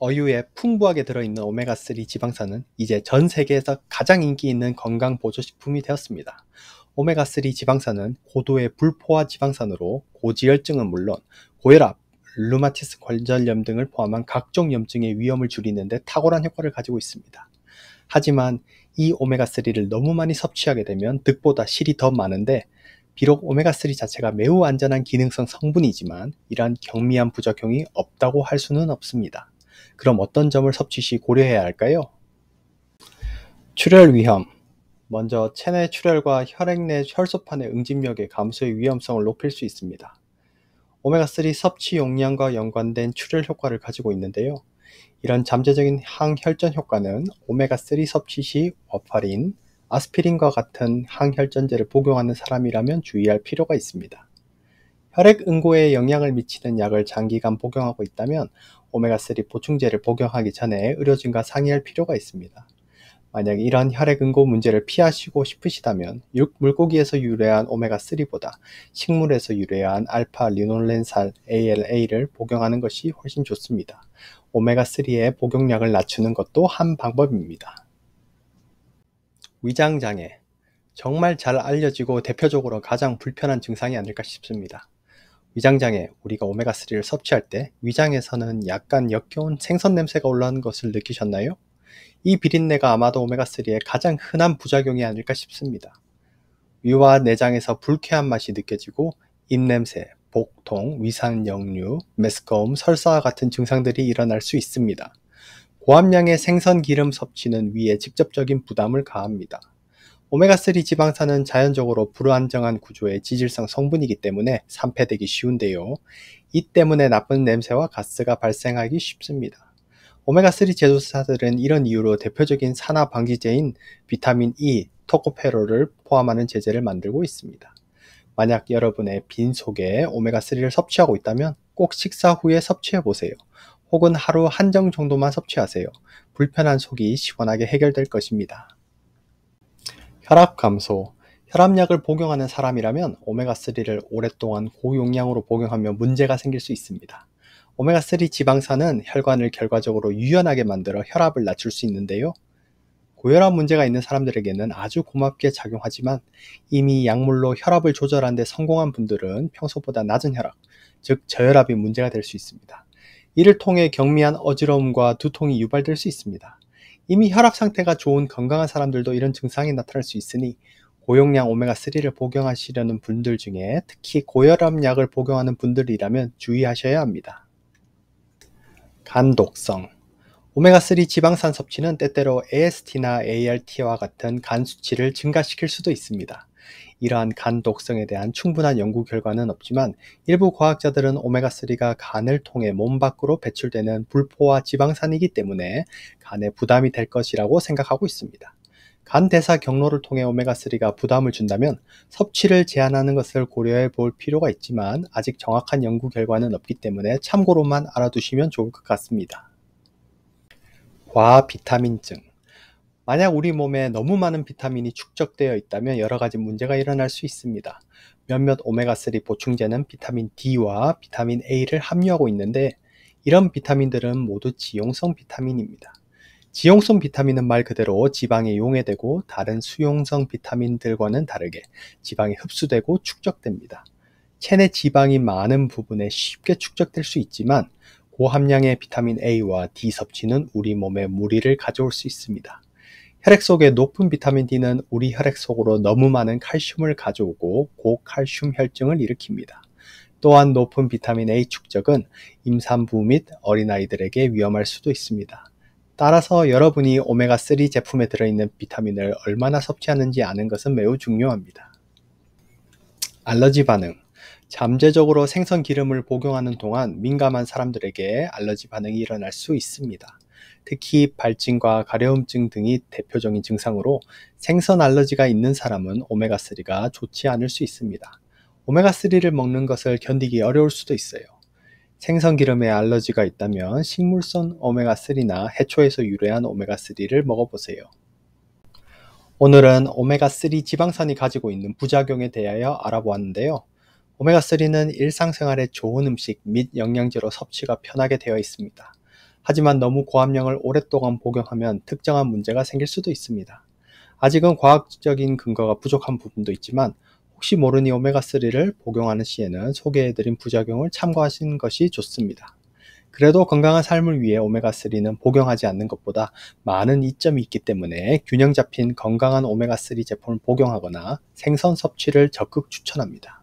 어유에 풍부하게 들어있는 오메가3 지방산은 이제 전 세계에서 가장 인기 있는 건강 보조식품이 되었습니다. 오메가3 지방산은 고도의 불포화 지방산으로 고지혈증은 물론 고혈압, 류마티스 관절염 등을 포함한 각종 염증의 위험을 줄이는 데 탁월한 효과를 가지고 있습니다. 하지만 이 오메가3를 너무 많이 섭취하게 되면 득보다 실이 더 많은데, 비록 오메가3 자체가 매우 안전한 기능성 성분이지만 이러한 경미한 부작용이 없다고 할 수는 없습니다. 그럼 어떤 점을 섭취 시 고려해야 할까요? 출혈 위험. 먼저 체내 출혈과 혈액 내 혈소판의 응집력의 감소의 위험성을 높일 수 있습니다. 오메가3 섭취 용량과 연관된 출혈 효과를 가지고 있는데요. 이런 잠재적인 항혈전 효과는 오메가3 섭취 시 워파린, 아스피린과 같은 항혈전제를 복용하는 사람이라면 주의할 필요가 있습니다. 혈액 응고에 영향을 미치는 약을 장기간 복용하고 있다면 오메가3 보충제를 복용하기 전에 의료진과 상의할 필요가 있습니다. 만약 이러한 혈액 응고 문제를 피하시고 싶으시다면 물고기에서 유래한 오메가3보다 식물에서 유래한 알파 리놀렌산 ALA를 복용하는 것이 훨씬 좋습니다. 오메가3의 복용량을 낮추는 것도 한 방법입니다. 위장장애. 정말 잘 알려지고 대표적으로 가장 불편한 증상이 아닐까 싶습니다. 위장장애, 우리가 오메가3를 섭취할 때 위장에서는 약간 역겨운 생선 냄새가 올라오는 것을 느끼셨나요? 이 비린내가 아마도 오메가3의 가장 흔한 부작용이 아닐까 싶습니다. 위와 내장에서 불쾌한 맛이 느껴지고 입냄새, 복통, 위산 역류, 메스꺼움, 설사와 같은 증상들이 일어날 수 있습니다. 고함량의 생선 기름 섭취는 위에 직접적인 부담을 가합니다. 오메가3 지방산은 자연적으로 불안정한 구조의 지질성 성분이기 때문에 산패되기 쉬운데요. 이 때문에 나쁜 냄새와 가스가 발생하기 쉽습니다. 오메가3 제조사들은 이런 이유로 대표적인 산화 방지제인 비타민 E, 토코페롤을 포함하는 제제를 만들고 있습니다. 만약 여러분의 빈속에 오메가3를 섭취하고 있다면 꼭 식사 후에 섭취해 보세요. 혹은 하루 한정 정도만 섭취하세요. 불편한 속이 시원하게 해결될 것입니다. 혈압 감소. 혈압약을 복용하는 사람이라면 오메가3를 오랫동안 고용량으로 복용하면 문제가 생길 수 있습니다. 오메가3 지방산은 혈관을 결과적으로 유연하게 만들어 혈압을 낮출 수 있는데요. 고혈압 문제가 있는 사람들에게는 아주 고맙게 작용하지만 이미 약물로 혈압을 조절하는 데 성공한 분들은 평소보다 낮은 혈압, 즉 저혈압이 문제가 될 수 있습니다. 이를 통해 경미한 어지러움과 두통이 유발될 수 있습니다. 이미 혈압 상태가 좋은 건강한 사람들도 이런 증상이 나타날 수 있으니 고용량 오메가3를 복용하시려는 분들 중에 특히 고혈압 약을 복용하는 분들이라면 주의하셔야 합니다. 간 독성. 오메가3 지방산 섭취는 때때로 AST나 ALT와 같은 간 수치를 증가시킬 수도 있습니다. 이러한 간 독성에 대한 충분한 연구 결과는 없지만 일부 과학자들은 오메가3가 간을 통해 몸 밖으로 배출되는 불포화 지방산이기 때문에 간에 부담이 될 것이라고 생각하고 있습니다. 간 대사 경로를 통해 오메가3가 부담을 준다면 섭취를 제한하는 것을 고려해 볼 필요가 있지만 아직 정확한 연구 결과는 없기 때문에 참고로만 알아두시면 좋을 것 같습니다. 과아 비타민증. 만약 우리 몸에 너무 많은 비타민이 축적되어 있다면 여러 가지 문제가 일어날 수 있습니다. 몇몇 오메가3 보충제는 비타민 D와 비타민 A를 함유하고 있는데 이런 비타민들은 모두 지용성 비타민입니다. 지용성 비타민은 말 그대로 지방에 용해되고 다른 수용성 비타민들과는 다르게 지방에 흡수되고 축적됩니다. 체내 지방이 많은 부분에 쉽게 축적될 수 있지만 고함량의 비타민 A와 D 섭취는 우리 몸에 무리를 가져올 수 있습니다. 혈액 속에 높은 비타민 D는 우리 혈액 속으로 너무 많은 칼슘을 가져오고 고칼슘 혈증을 일으킵니다. 또한 높은 비타민 A 축적은 임산부 및 어린아이들에게 위험할 수도 있습니다. 따라서 여러분이 오메가3 제품에 들어있는 비타민을 얼마나 섭취하는지 아는 것은 매우 중요합니다. 알러지 반응. 잠재적으로 생선 기름을 복용하는 동안 민감한 사람들에게 알러지 반응이 일어날 수 있습니다. 특히 발진과 가려움증 등이 대표적인 증상으로 생선 알러지가 있는 사람은 오메가3가 좋지 않을 수 있습니다. 오메가3를 먹는 것을 견디기 어려울 수도 있어요. 생선 기름에 알러지가 있다면 식물성 오메가3나 해초에서 유래한 오메가3를 먹어보세요. 오늘은 오메가3 지방산이 가지고 있는 부작용에 대하여 알아보았는데요. 오메가3는 일상생활에 좋은 음식 및 영양제로 섭취가 편하게 되어 있습니다. 하지만 너무 고함량을 오랫동안 복용하면 특정한 문제가 생길 수도 있습니다. 아직은 과학적인 근거가 부족한 부분도 있지만 혹시 모르니 오메가3를 복용하는 시에는 소개해드린 부작용을 참고하시는 것이 좋습니다. 그래도 건강한 삶을 위해 오메가3는 복용하지 않는 것보다 많은 이점이 있기 때문에 균형 잡힌 건강한 오메가3 제품을 복용하거나 생선 섭취를 적극 추천합니다.